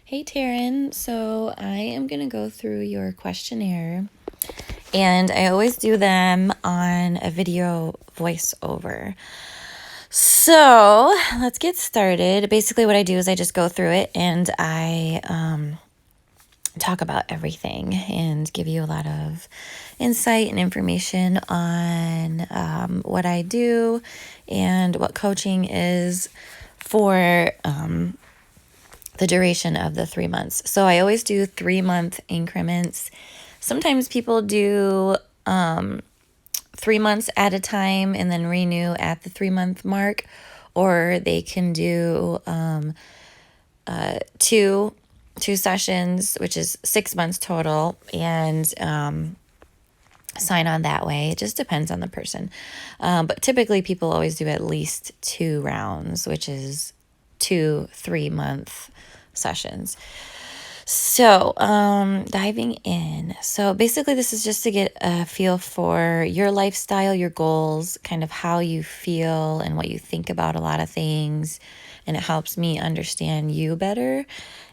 Hey Taryn, so I am going to go through your questionnaire, and I always do them on a video voiceover. So let's get started. Basically, what I do is I just go through it and I talk about everything and give you a lot of insight and information on what I do and what coaching is for the duration of the 3 months. So I always do 3-month increments. Sometimes people do 3 months at a time and then renew at the 3-month mark, or they can do two sessions, which is 6 months total, and sign on that way. It just depends on the person. But typically people always do at least 2 rounds, which is 2 3-month sessions. So, diving in. So basically this is just to get a feel for your lifestyle, your goals, kind of how you feel and what you think about a lot of things. And it helps me understand you better.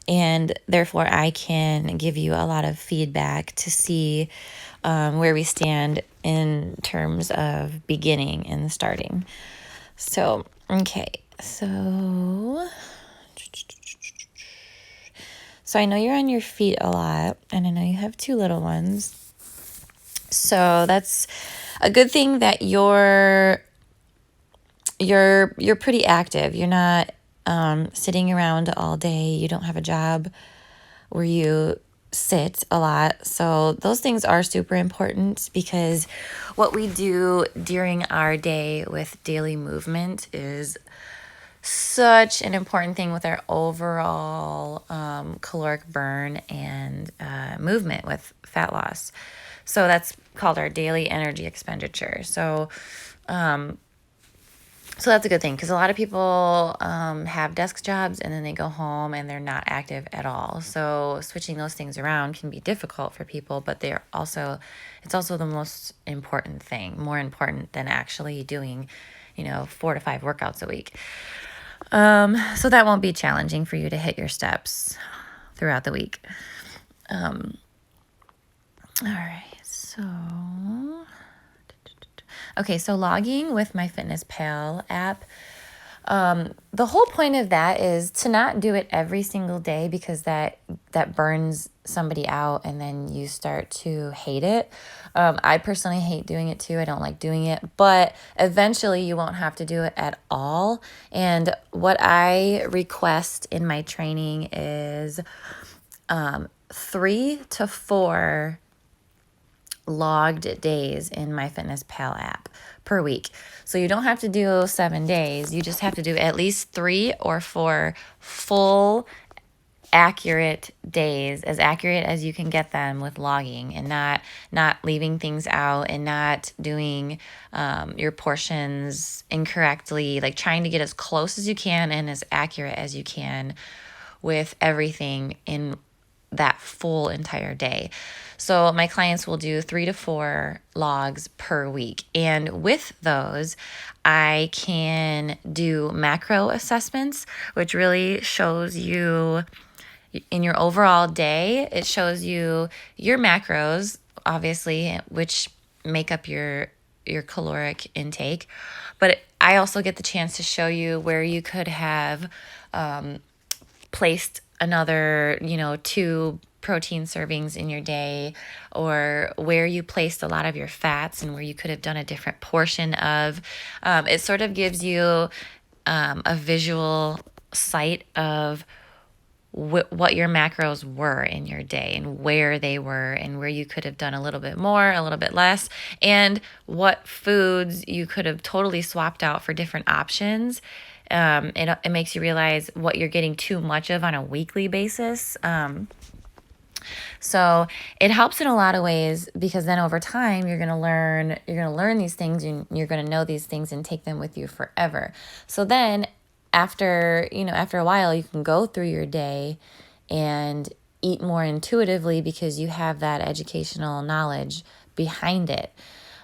And therefore I can give you a lot of feedback to see where we stand in terms of beginning and starting. So, okay. So I know you're on your feet a lot, and I know you have 2 little ones. So that's a good thing that you're pretty active. You're not sitting around all day. You don't have a job where you sit a lot. So those things are super important, because what we do during our day with daily movement is such an important thing with our overall caloric burn and movement with fat loss. So that's called our daily energy expenditure. So that's a good thing, because a lot of people have desk jobs and then they go home and they're not active at all. So switching those things around can be difficult for people, but it's also the most important thing, more important than actually doing 4 to 5 workouts a week. So that won't be challenging for you to hit your steps throughout the week. All right, so logging with MyFitnessPal app. The whole point of that is to not do it every single day, because that burns somebody out and then you start to hate it. I personally hate doing it too. I don't like doing it, but eventually you won't have to do it at all. And what I request in my training is 3 to 4 logged days in MyFitnessPal app per week. So you don't have to do 7 days. You just have to do at least 3 or 4 full accurate days, as accurate as you can get them with logging, and not leaving things out and not doing your portions incorrectly, like trying to get as close as you can and as accurate as you can with everything in that full entire day. So my clients will do 3 to 4 logs per week. And with those, I can do macro assessments, which really shows you in your overall day. It shows you your macros, obviously, which make up your caloric intake. But I also get the chance to show you where you could have placed another, 2 protein servings in your day, or where you placed a lot of your fats and where you could have done a different portion of. It sort of gives you a visual sight of what your macros were in your day and where they were and where you could have done a little bit more, a little bit less, and what foods you could have totally swapped out for different options. It makes you realize what you're getting too much of on a weekly basis. So it helps in a lot of ways, because then over time you're going to learn these things, and you're going to know these things and take them with you forever. So then after a while, you can go through your day and eat more intuitively, because you have that educational knowledge behind it.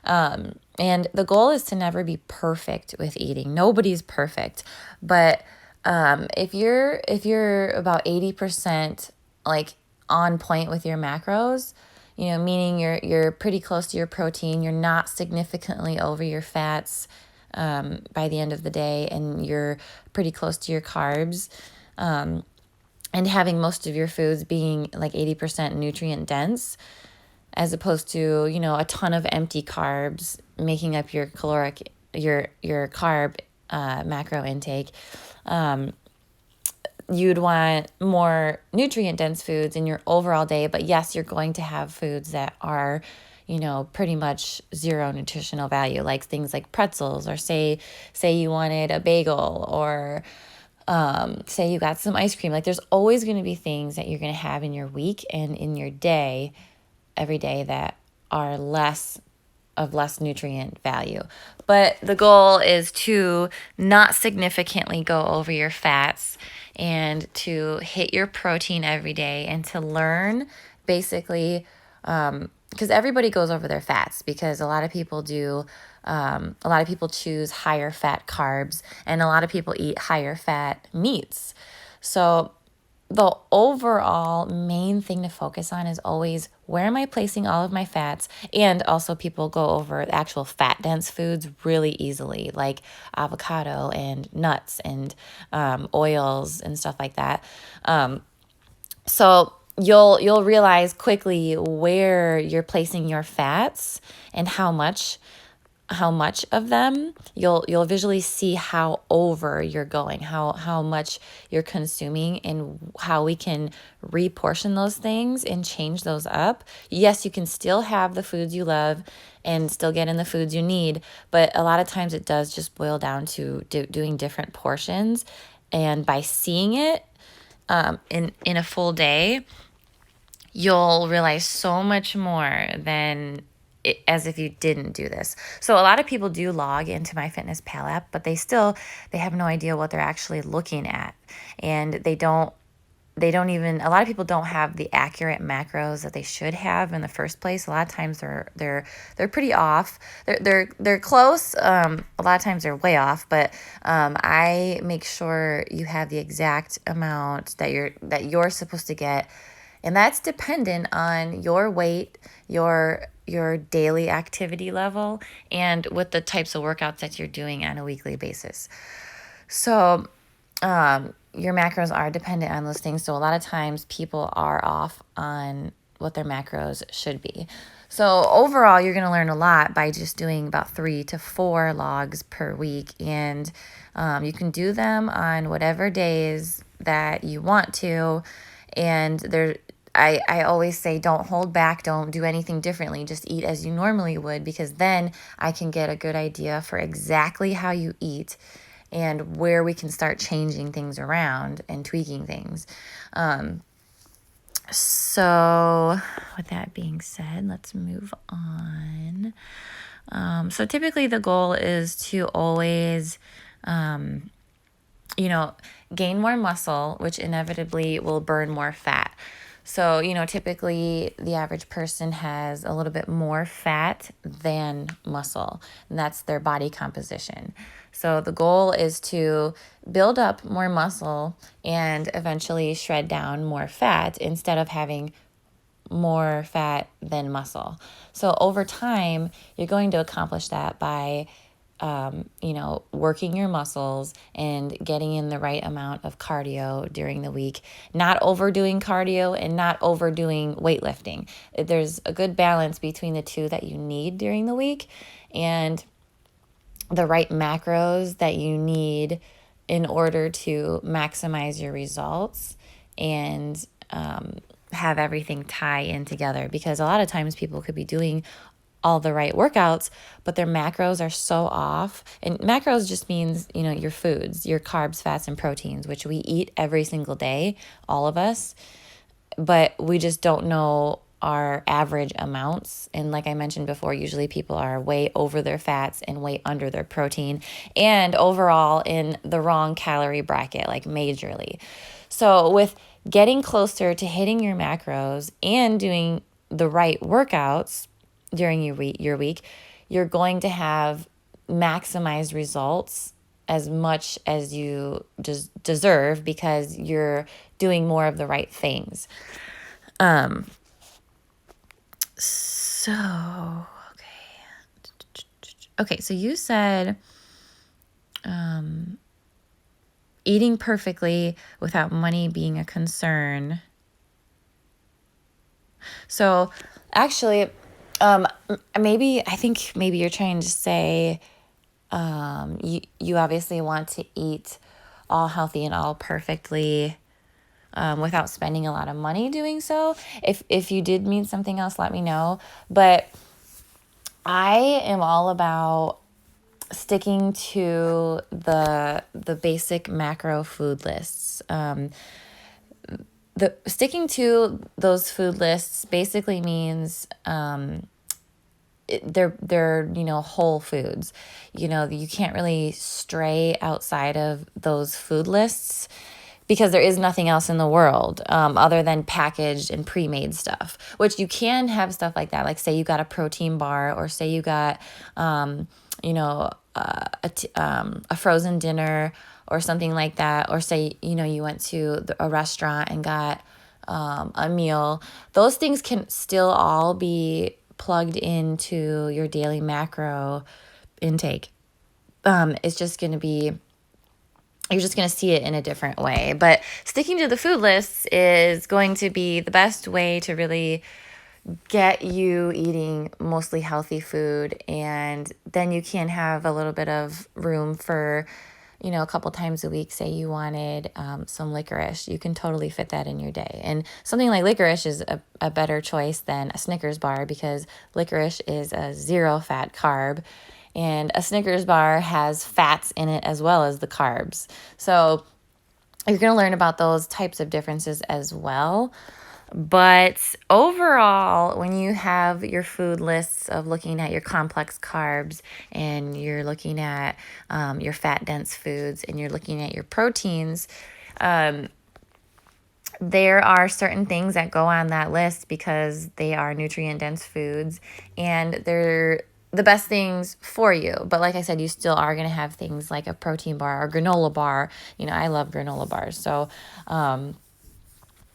And the goal is to never be perfect with eating. Nobody's perfect, but If you're about 80% like on point with your macros, meaning you're pretty close to your protein, you're not significantly over your fats by the end of the day, and you're pretty close to your carbs, and having most of your foods being like 80% nutrient dense, as opposed to, a ton of empty carbs making up your carb macro intake. You'd want more nutrient dense foods in your overall day, but yes, you're going to have foods that are, pretty much zero nutritional value, like things like pretzels, or say you wanted a bagel, or say you got some ice cream. Like, there's always going to be things that you're going to have in your week and in your day, every day, that are less nutrient value. But the goal is to not significantly go over your fats, and to hit your protein every day, and to learn basically, because everybody goes over their fats, because a lot of people choose higher fat carbs, and a lot of people eat higher fat meats. So the overall main thing to focus on is always, where am I placing all of my fats? And also, people go over the actual fat dense foods really easily, like avocado and nuts and oils and stuff like that. So you'll realize quickly where you're placing your fats and how much of them. You'll visually see how over you're going, how much you're consuming, and how we can reportion those things and change those up. Yes, you can still have the foods you love and still get in the foods you need, but a lot of times it does just boil down to doing different portions. And by seeing it in a full day, you'll realize so much more than as if you didn't do this. So a lot of people do log into MyFitnessPal app, but they have no idea what they're actually looking at. And they don't even, a lot of people don't have the accurate macros that they should have in the first place. A lot of times they're pretty off. They're close. A lot of times they're way off, but I make sure you have the exact amount that you're supposed to get. And that's dependent on your weight, your daily activity level, and with the types of workouts that you're doing on a weekly basis. So your macros are dependent on those things. So a lot of times people are off on what their macros should be. So overall, you're going to learn a lot by just doing about 3 to 4 logs per week. And you can do them on whatever days that you want to. And I always say, don't hold back. Don't do anything differently. Just eat as you normally would, because then I can get a good idea for exactly how you eat and where we can start changing things around and tweaking things. So with that being said, let's move on. So typically the goal is to always, gain more muscle, which inevitably will burn more fat. So, typically the average person has a little bit more fat than muscle, and that's their body composition. So the goal is to build up more muscle and eventually shred down more fat, instead of having more fat than muscle. So over time, you're going to accomplish that by working your muscles and getting in the right amount of cardio during the week, not overdoing cardio and not overdoing weightlifting. There's a good balance between the two that you need during the week, and the right macros that you need in order to maximize your results and have everything tie in together. Because a lot of times people could be doing all the right workouts, but their macros are so off. And macros just means, your foods, your carbs, fats, and proteins, which we eat every single day, all of us, but we just don't know our average amounts. And like I mentioned before, usually people are way over their fats and way under their protein, and overall in the wrong calorie bracket, like majorly. So with getting closer to hitting your macros and doing the right workouts during your week, you're going to have maximized results as much as you just deserve because you're doing more of the right things. So, okay, so you said eating perfectly without money being a concern. So, actually, I think maybe you're trying to say you obviously want to eat all healthy and all perfectly without spending a lot of money doing so. If you did mean something else, let me know. But I am all about sticking to the basic macro food lists. The sticking to those food lists basically means they're whole foods. You can't really stray outside of those food lists because there is nothing else in the world other than packaged and pre-made stuff, which you can have stuff like that. Like say you got a protein bar, or say you got a frozen dinner or something like that, or say you went to a restaurant and got a meal. Those things can still all be plugged into your daily macro intake. It's just going to be, you're just going to see it in a different way. But sticking to the food lists is going to be the best way to really get you eating mostly healthy food. And then you can have a little bit of room for, a couple times a week. Say you wanted some licorice, you can totally fit that in your day. And something like licorice is a better choice than a Snickers bar, because licorice is a 0 fat carb. And a Snickers bar has fats in it as well as the carbs. So you're going to learn about those types of differences as well. But overall, when you have your food lists of looking at your complex carbs, and you're looking at your fat dense foods, and you're looking at your proteins, there are certain things that go on that list because they are nutrient dense foods and they're the best things for you. But like I said, you still are going to have things like a protein bar or granola bar. I love granola bars. So,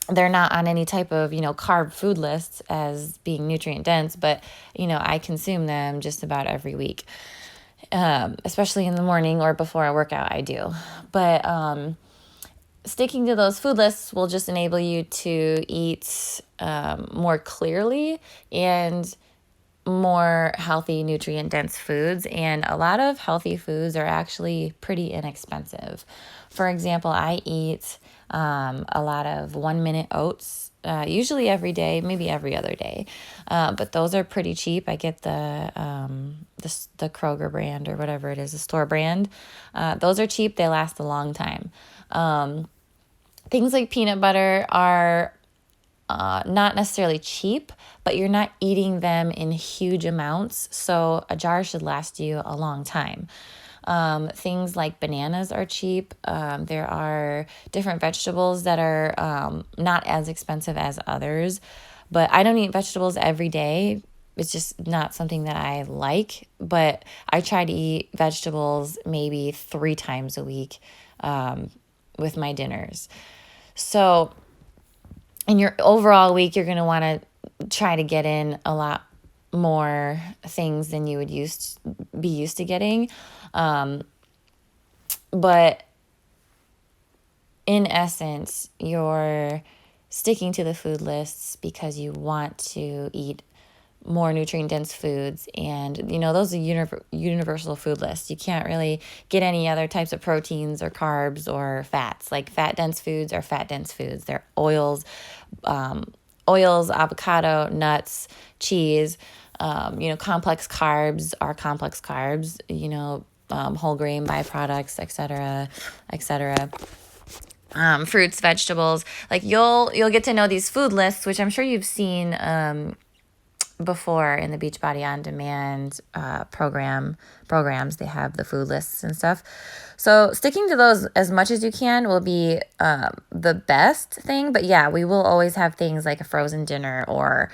they're not on any type of, carb food lists as being nutrient dense, but, I consume them just about every week, especially in the morning or before I work out, I do. But sticking to those food lists will just enable you to eat more clearly and more healthy, nutrient dense foods. And a lot of healthy foods are actually pretty inexpensive. For example, I eat a lot of 1 minute oats, usually every day, maybe every other day. But those are pretty cheap. I get the Kroger brand or whatever it is, the store brand. Those are cheap. They last a long time. Things like peanut butter are not necessarily cheap, but you're not eating them in huge amounts. So a jar should last you a long time. Things like bananas are cheap. There are different vegetables that are not as expensive as others, but I don't eat vegetables every day. It's just not something that I like, but I try to eat vegetables maybe 3 times a week with my dinners. So in your overall week, you're going to want to try to get in a lot more things than you would be used to getting. But in essence, you're sticking to the food lists because you want to eat more nutrient dense foods. And, those are universal food lists. You can't really get any other types of proteins or carbs or fats. Like fat dense foods are fat dense foods. They're oils, avocado, nuts, cheese. Complex carbs are complex carbs, whole grain byproducts, etc., etc. Fruits, vegetables. Like you'll get to know these food lists, which I'm sure you've seen before in the Beachbody On Demand programs. They have the food lists and stuff. So sticking to those as much as you can will be the best thing. But yeah, we will always have things like a frozen dinner or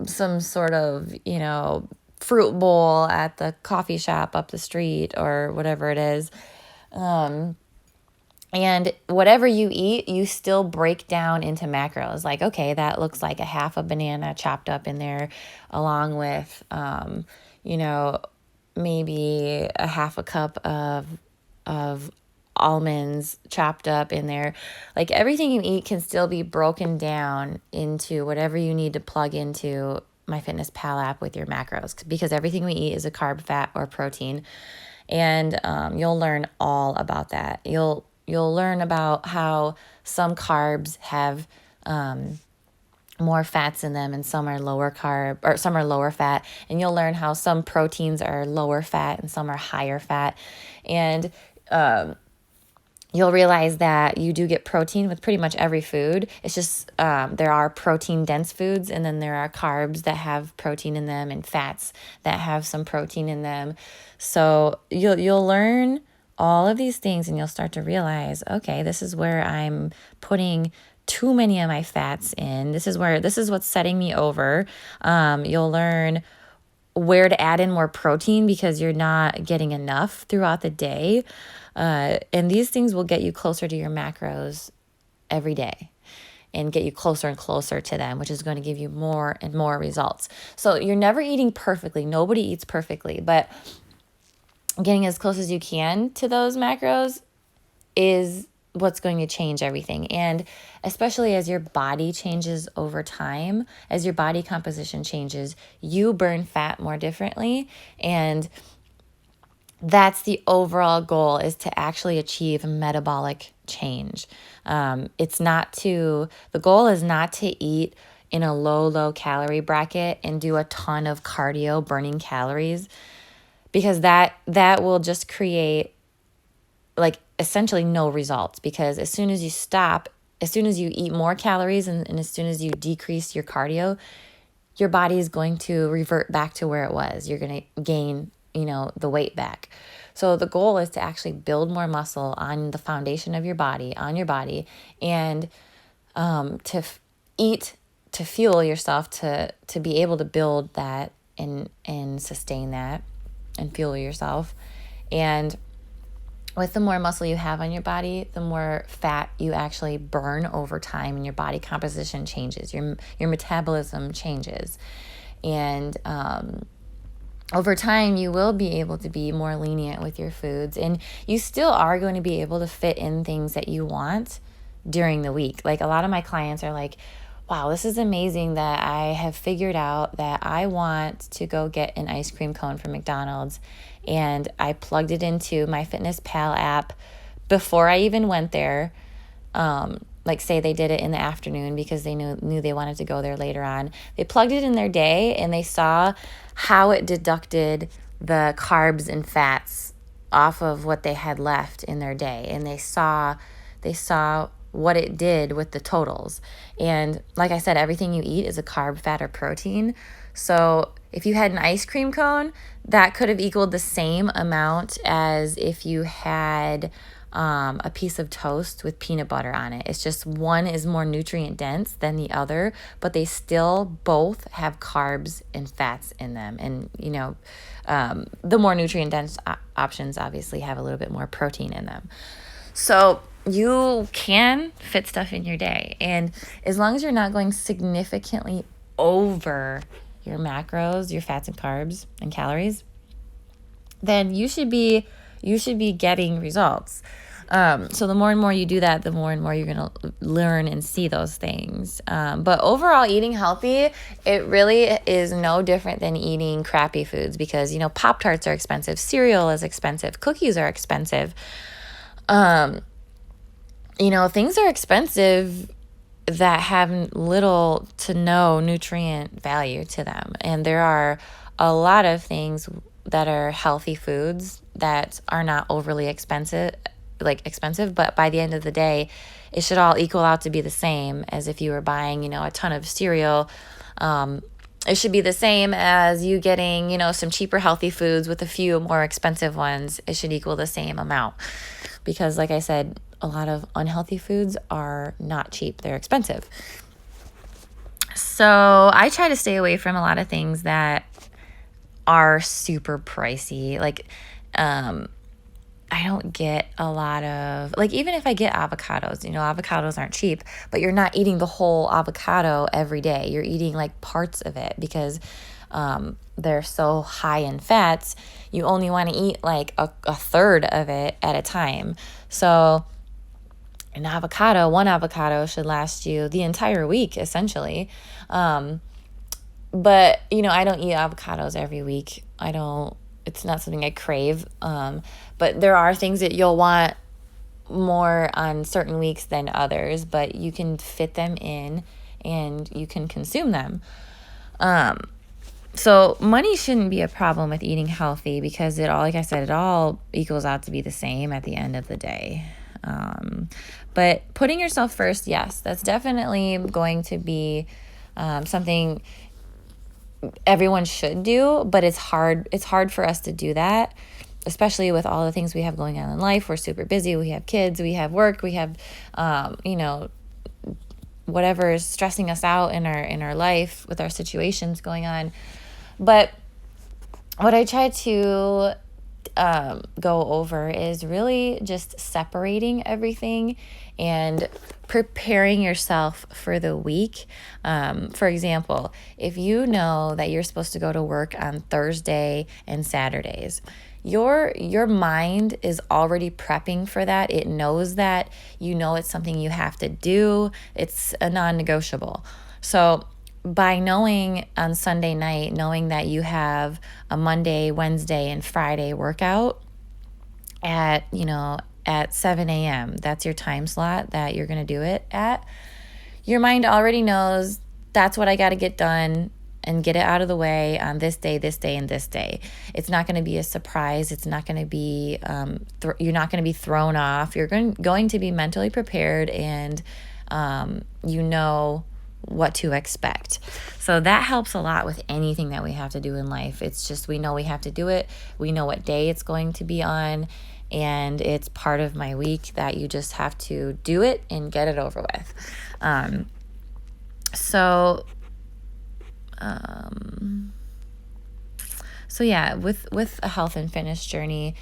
some sort of, fruit bowl at the coffee shop up the street or whatever it is. And whatever you eat, you still break down into macros. Like, okay, that looks like a half a banana chopped up in there, along with, maybe a half a cup of almonds chopped up in there. Like, everything you eat can still be broken down into whatever you need to plug into MyFitnessPal app with your macros, because everything we eat is a carb, fat, or protein. And you'll learn all about that. You'll learn about how some carbs have more fats in them and some are lower carb, or some are lower fat. And you'll learn how some proteins are lower fat and some are higher fat. And you'll realize that you do get protein with pretty much every food. It's just there are protein dense foods, and then there are carbs that have protein in them and fats that have some protein in them. So you'll learn all of these things, and you'll start to realize, okay, this is where I'm putting too many of my fats in. This is what's setting me over. You'll learn where to add in more protein because you're not getting enough throughout the day. And these things will get you closer to your macros every day and get you closer and closer to them, which is going to give you more and more results. So you're never eating perfectly. Nobody eats perfectly, but getting as close as you can to those macros is what's going to change everything. And especially as your body changes over time, as your body composition changes, you burn fat more differently. And that's the overall goal, is to actually achieve metabolic change. The goal is not to eat in a low calorie bracket and do a ton of cardio burning calories, because that will just create like essentially no results. Because as soon as you stop, as soon as you eat more calories and as soon as you decrease your cardio, your body is going to revert back to where it was. You're going to gain, the weight back. So the goal is to actually build more muscle on the foundation of your body, and eat to fuel yourself to be able to build that and sustain that and fuel yourself. And with the more muscle you have on your body, the more fat you actually burn over time, and your body composition changes, your metabolism changes. And over time, you will be able to be more lenient with your foods, and you still are going to be able to fit in things that you want during the week. Like, a lot of my clients are like, wow, this is amazing that I have figured out that I want to go get an ice cream cone from McDonald's, and I plugged it into MyFitnessPal app before I even went there. Like, say they did it in the afternoon because they knew they wanted to go there later on. They plugged it in their day, and they saw how it deducted the carbs and fats off of what they had left in their day. And they saw what it did with the totals. And like I said, everything you eat is a carb, fat, or protein. So if you had an ice cream cone, that could have equaled the same amount as if you had a piece of toast with peanut butter on it. It's just one is more nutrient dense than the other, but they still both have carbs and fats in them. And, the more nutrient dense options obviously have a little bit more protein in them. So you can fit stuff in your day. And as long as you're not going significantly over your macros, your fats and carbs and calories, then you should be getting results. So the more and more you do that, the more and more you're going to learn and see those things. But overall, eating healthy, it really is no different than eating crappy foods, because, Pop-Tarts are expensive. Cereal is expensive. Cookies are expensive. Things are expensive that have little to no nutrient value to them. And there are a lot of things that are healthy foods that are not overly expensive, but by the end of the day, it should all equal out to be the same as if you were buying, a ton of cereal. It should be the same as you getting, some cheaper healthy foods with a few more expensive ones. It should equal the same amount, because like I said, a lot of unhealthy foods are not cheap. They're expensive. So I try to stay away from a lot of things that are super pricey. Like, I don't get a lot of, like, even if I get avocados, avocados aren't cheap, but you're not eating the whole avocado every day. You're eating like parts of it because they're so high in fats. You only want to eat like a third of it at a time. So one avocado should last you the entire week, essentially. But, I don't eat avocados every week. It's not something I crave. But there are things that you'll want more on certain weeks than others, but you can fit them in and you can consume them. So money shouldn't be a problem with eating healthy because like I said, it all equals out to be the same at the end of the day. But putting yourself first, yes, that's definitely going to be something everyone should do, but it's hard for us to do that, especially with all the things we have going on in life. We're super busy. We have kids, we have work, we have whatever is stressing us out in our life with our situations going on. But what I try to go over is really just separating everything and preparing yourself for the week. For example, if you know that you're supposed to go to work on Thursday and Saturdays, your mind is already prepping for that. It knows that, it's something you have to do. It's a non-negotiable. So by knowing on Sunday night, knowing that you have a Monday, Wednesday, and Friday workout at 7 a.m., that's your time slot that you're going to do it at, your mind already knows that's what I got to get done and get it out of the way on this day, and this day. It's not going to be a surprise. It's not going to be, you're not going to be thrown off. You're going to be mentally prepared and what to expect. So that helps a lot with anything that we have to do in life. It's just, we know we have to do it. We know what day it's going to be on, and it's part of my week that you just have to do it and get it over with. So yeah, with a health and fitness journey,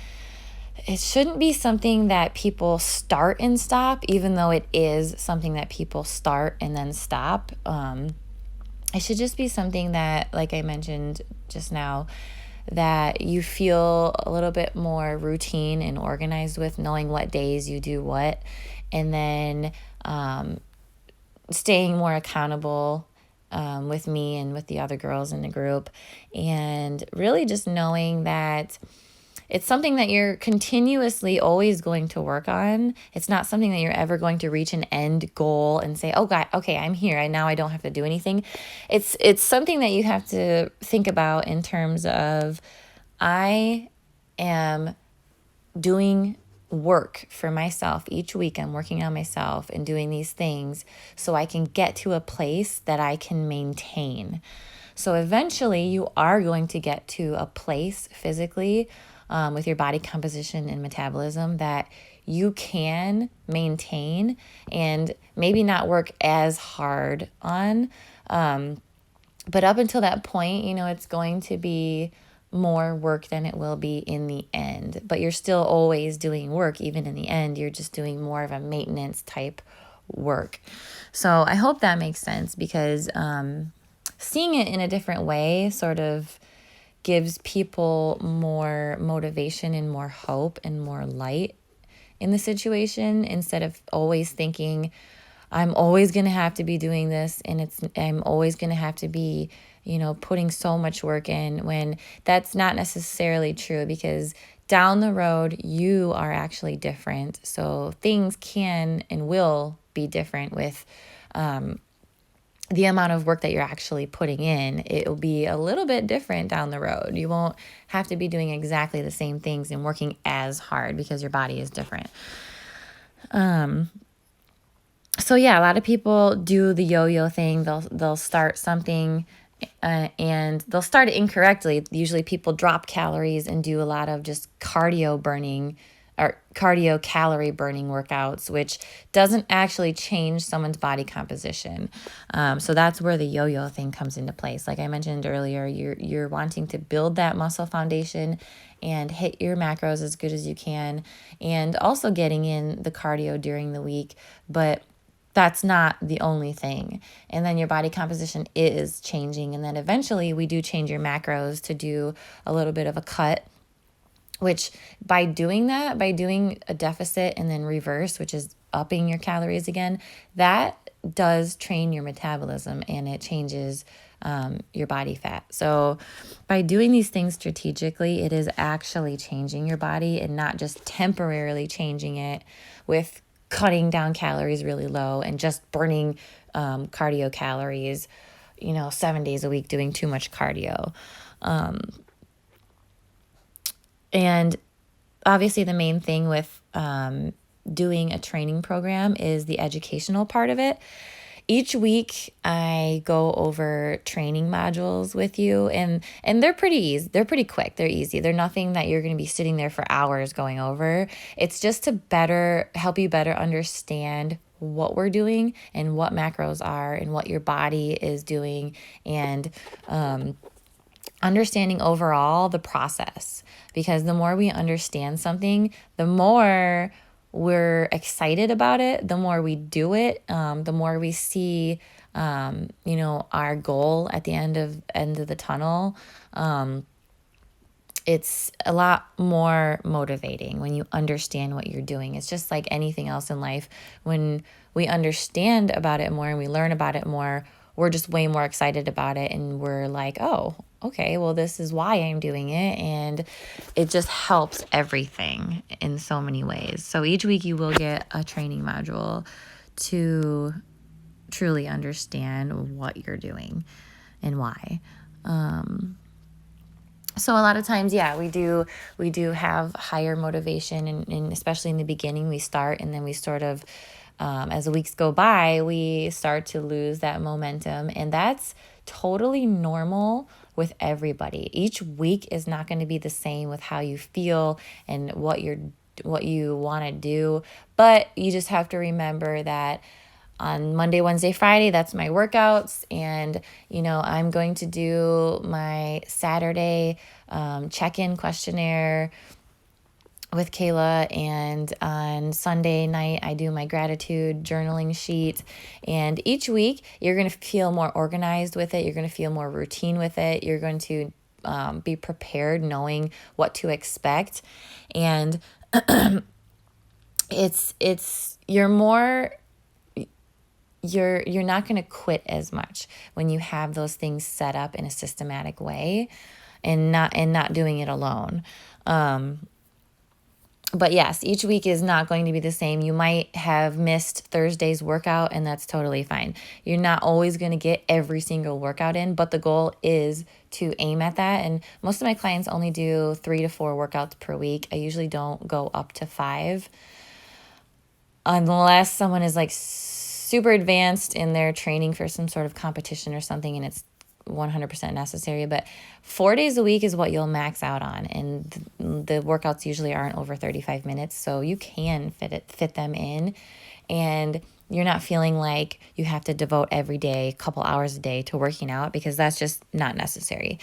it shouldn't be something that people start and stop, even though it is something that people start and then stop. It should just be something that, like I mentioned just now, that you feel a little bit more routine and organized with, knowing what days you do what, and then staying more accountable with me and with the other girls in the group, and really just knowing that it's something that you're continuously always going to work on. It's not something that you're ever going to reach an end goal and say, oh God, okay, I'm here. Now I don't have to do anything. It's something that you have to think about in terms of, I am doing work for myself each week. I'm working on myself and doing these things so I can get to a place that I can maintain. So eventually you are going to get to a place physically with your body composition and metabolism that you can maintain and maybe not work as hard on. But up until that point, it's going to be more work than it will be in the end. But you're still always doing work, even in the end. You're just doing more of a maintenance type work. So I hope that makes sense, because seeing it in a different way sort of gives people more motivation and more hope and more light in the situation, instead of always thinking, I'm always going to have to be doing this, and I'm always going to have to be, putting so much work in, when that's not necessarily true, because down the road you are actually different. So things can and will be different with the amount of work that you're actually putting in. It will be a little bit different down the road. You won't have to be doing exactly the same things and working as hard because your body is different. So yeah, a lot of people do the yo-yo thing. They'll start something and they'll start it incorrectly. Usually people drop calories and do a lot of just cardio burning or cardio calorie burning workouts, which doesn't actually change someone's body composition. So that's where the yo-yo thing comes into place. Like I mentioned earlier, you're wanting to build that muscle foundation and hit your macros as good as you can, and also getting in the cardio during the week. But that's not the only thing. And then your body composition is changing. And then eventually we do change your macros to do a little bit of a cut, which by doing that, by doing a deficit and then reverse, which is upping your calories again, that does train your metabolism and it changes your body fat. So by doing these things strategically, it is actually changing your body and not just temporarily changing it with cutting down calories really low and just burning cardio calories, 7 days a week doing too much cardio. And obviously the main thing with doing a training program is the educational part of it. Each week I go over training modules with you, and they're pretty easy. They're pretty quick. They're easy. They're nothing that you're going to be sitting there for hours going over. It's just to help you better understand what we're doing and what macros are and what your body is doing, and understanding overall the process. Because the more we understand something, the more we're excited about it, the more we do it, the more we see, our goal at the end of the tunnel. It's a lot more motivating when you understand what you're doing. It's just like anything else in life. When we understand about it more and we learn about it more, we're just way more excited about it. And we're like, oh, okay, well, this is why I'm doing it. And it just helps everything in so many ways. So each week you will get a training module to truly understand what you're doing and why. So a lot of times, we do have higher motivation, and especially in the beginning, we start, and then we sort of, as the weeks go by, we start to lose that momentum, and that's totally normal with everybody. Each week is not going to be the same with how you feel and what you want to do, but you just have to remember that on Monday, Wednesday, Friday, that's my workouts. And, I'm going to do my Saturday check-in questionnaire with Kayla. And on Sunday night, I do my gratitude journaling sheet. And each week, you're going to feel more organized with it. You're going to feel more routine with it. You're going to be prepared knowing what to expect. And you're not going to quit as much when you have those things set up in a systematic way and not doing it alone. But yes, each week is not going to be the same. You might have missed Thursday's workout, and that's totally fine. You're not always going to get every single workout in, but the goal is to aim at that. And most of my clients only do 3 to 4 workouts per week. I usually don't go up to 5 unless someone is like super advanced in their training for some sort of competition or something and it's 100% necessary. But 4 days a week is what you'll max out on, and the workouts usually aren't over 35 minutes, so you can fit them in, and you're not feeling like you have to devote every day, a couple hours a day to working out, because that's just not necessary.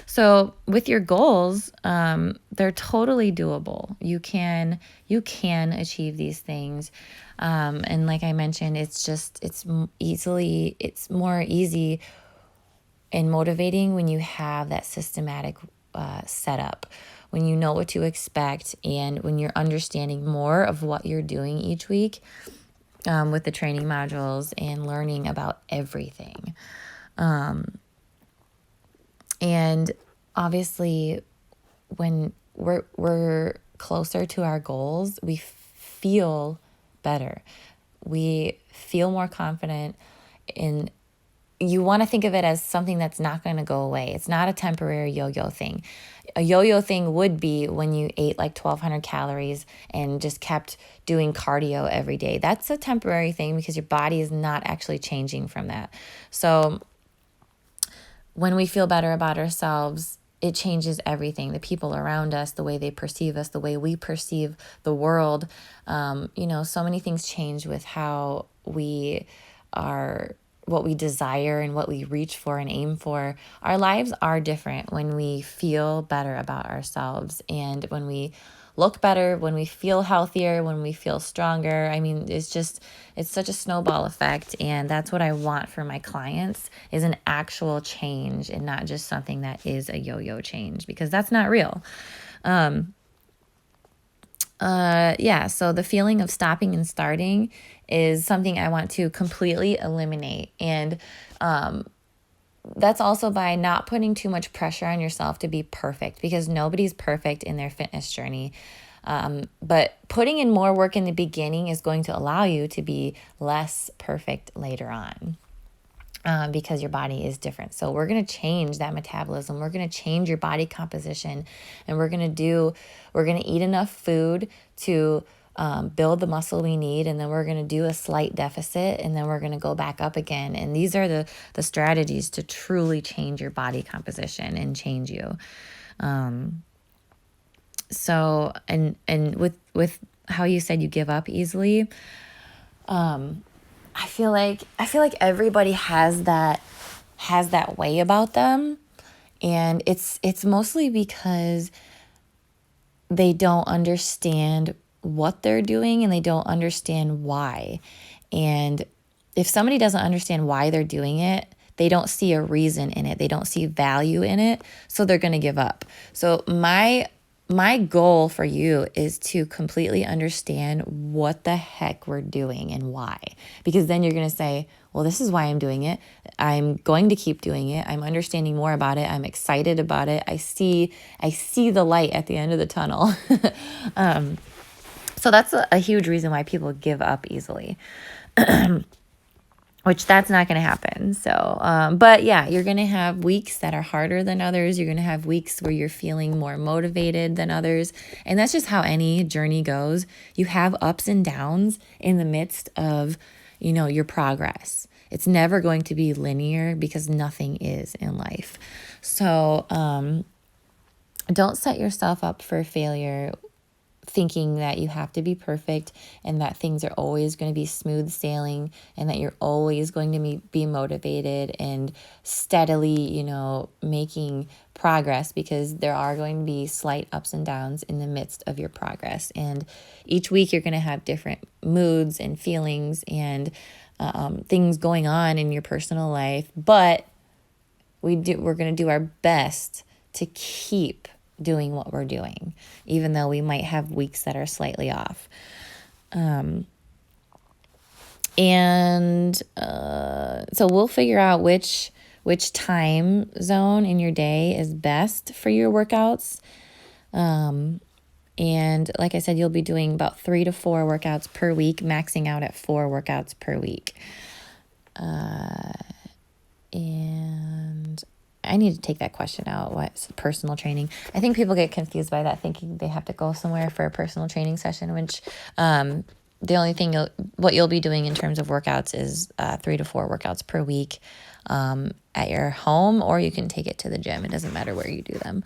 So with your goals, they're totally doable. You can achieve these things. And like I mentioned, it's more easy and motivating when you have that systematic setup, when you know what to expect, and when you're understanding more of what you're doing each week with the training modules and learning about everything. And obviously, when we're closer to our goals, we feel better. We feel more confident. And you want to think of it as something that's not going to go away. It's not a temporary yo-yo thing. A yo-yo thing would be when you ate like 1,200 calories and just kept doing cardio every day. That's a temporary thing because your body is not actually changing from that. So when we feel better about ourselves, it changes everything. The people around us, the way they perceive us, the way we perceive the world. So many things change with how we are, what we desire and what we reach for and aim for. Our lives are different when we feel better about ourselves, and when we look better, when we feel healthier, when we feel stronger. I mean, it's such a snowball effect. And that's what I want for my clients, is an actual change and not just something that is a yo-yo change, because that's not real. So the feeling of stopping and starting is something I want to completely eliminate. And that's also by not putting too much pressure on yourself to be perfect, because nobody's perfect in their fitness journey. But putting in more work in the beginning is going to allow you to be less perfect later on. Because your body is different. So we're going to change that metabolism. We're going to change your body composition, and we're going to eat enough food to build the muscle we need. And then we're going to do a slight deficit, and then we're going to go back up again. And these are the strategies to truly change your body composition and change you. So, and with how you said you give up easily, I feel like everybody has that way about them, and it's mostly because they don't understand what they're doing, and they don't understand why. And if somebody doesn't understand why they're doing it, they don't see a reason in it. They don't see value in it, so they're going to give up. So my goal for you is to completely understand what the heck we're doing and why. Because then you're going to say, well, this is why I'm doing it. I'm going to keep doing it. I'm understanding more about it. I'm excited about it. I see the light at the end of the tunnel. So that's a huge reason why people give up easily. Which that's not going to happen. So, but yeah, you're going to have weeks that are harder than others. You're going to have weeks where you're feeling more motivated than others. And that's just how any journey goes. You have ups and downs in the midst of, your progress. It's never going to be linear, because nothing is in life. So, don't set yourself up for failure thinking that you have to be perfect, and that things are always going to be smooth sailing, and that you're always going to be motivated and steadily, making progress, because there are going to be slight ups and downs in the midst of your progress. And each week you're going to have different moods and feelings and things going on in your personal life, but we're going to do our best to keep doing what we're doing, even though we might have weeks that are slightly off. So we'll figure out which time zone in your day is best for your workouts. And like I said, you'll be doing about 3 to 4 workouts per week, maxing out at 4 workouts per week. And I need to take that question out. What's personal training? I think people get confused by that, thinking they have to go somewhere for a personal training session, which the only thing what you'll be doing in terms of workouts is 3 to 4 workouts per week at your home, or you can take it to the gym. It doesn't matter where you do them.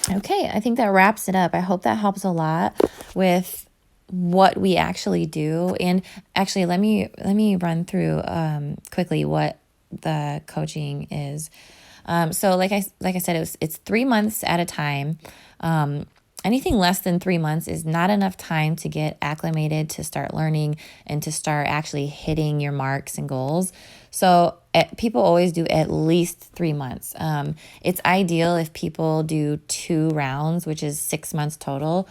Okay, I think that wraps it up. I hope that helps a lot with what we actually do. And actually, let me run through quickly what the coaching is. So like I said, it's 3 months at a time. Anything less than 3 months is not enough time to get acclimated, to start learning, and to start actually hitting your marks and goals. So people always do at least 3 months. It's ideal if people do 2 rounds, which is 6 months total,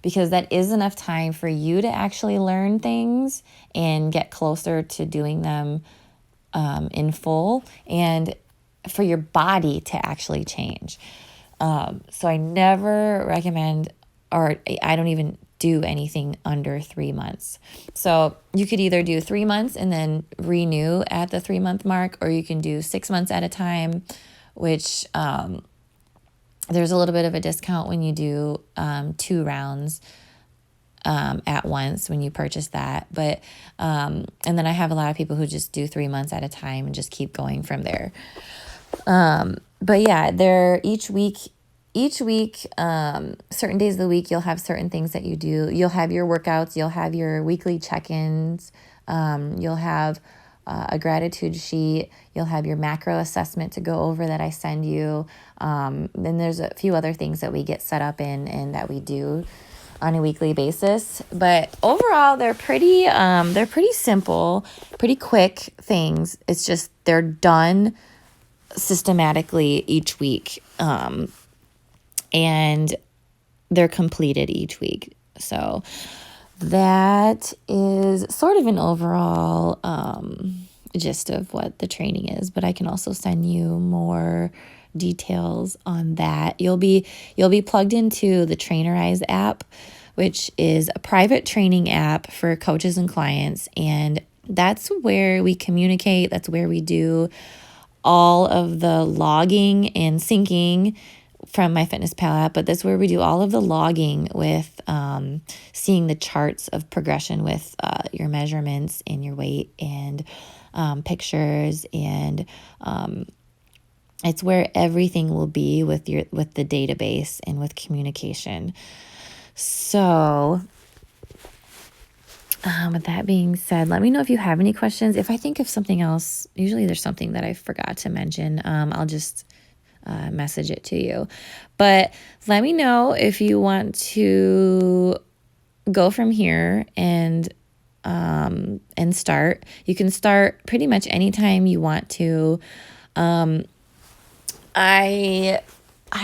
because that is enough time for you to actually learn things and get closer to doing them in full, and for your body to actually change. So I never recommend, or I don't even do anything under 3 months. So you could either do 3 months and then renew at the 3-month mark, or you can do 6 months at a time, which there's a little bit of a discount when you do 2 rounds. at once when you purchase that. But, and then I have a lot of people who just do 3 months at a time and just keep going from there. But yeah, each week, certain days of the week, you'll have certain things that you do. You'll have your workouts, you'll have your weekly check-ins, you'll have a gratitude sheet, you'll have your macro assessment to go over that I send you. Then there's a few other things that we get set up in and that we do on a weekly basis. But overall, they're pretty simple, pretty quick things. It's just they're done systematically each week. And they're completed each week. So that is sort of an overall gist of what the training is, but I can also send you more details on that. You'll be plugged into the Trainerize app, which is a private training app for coaches and clients, and that's where we communicate. That's where we do all of the logging and syncing from MyFitnessPal app, but that's where we do all of the logging with seeing the charts of progression with your measurements and your weight and pictures, and it's where everything will be with the database and with communication. So with that being said, let me know if you have any questions. If I think of something else, usually there's something that I forgot to mention, I'll just message it to you. But let me know if you want to go from here and start. You can start pretty much anytime you want to. I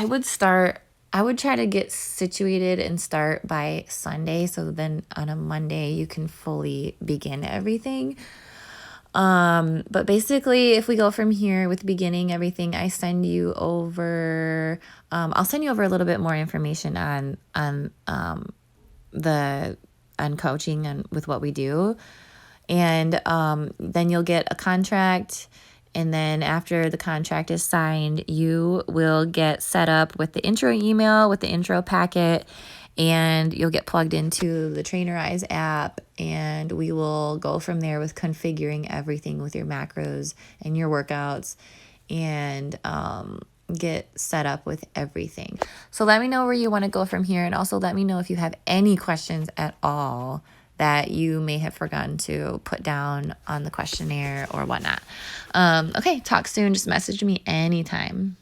would try to get situated and start by Sunday, so then on a Monday you can fully begin everything. But basically, if we go from here with beginning everything, I'll send you over a little bit more information on coaching and with what we do. And then you'll get a contract. And then after the contract is signed, you will get set up with the intro email, with the intro packet, and you'll get plugged into the Trainerize app, and we will go from there with configuring everything with your macros and your workouts, and get set up with everything. So let me know where you want to go from here, and also let me know if you have any questions at all that you may have forgotten to put down on the questionnaire or whatnot. Okay, talk soon. Just message me anytime.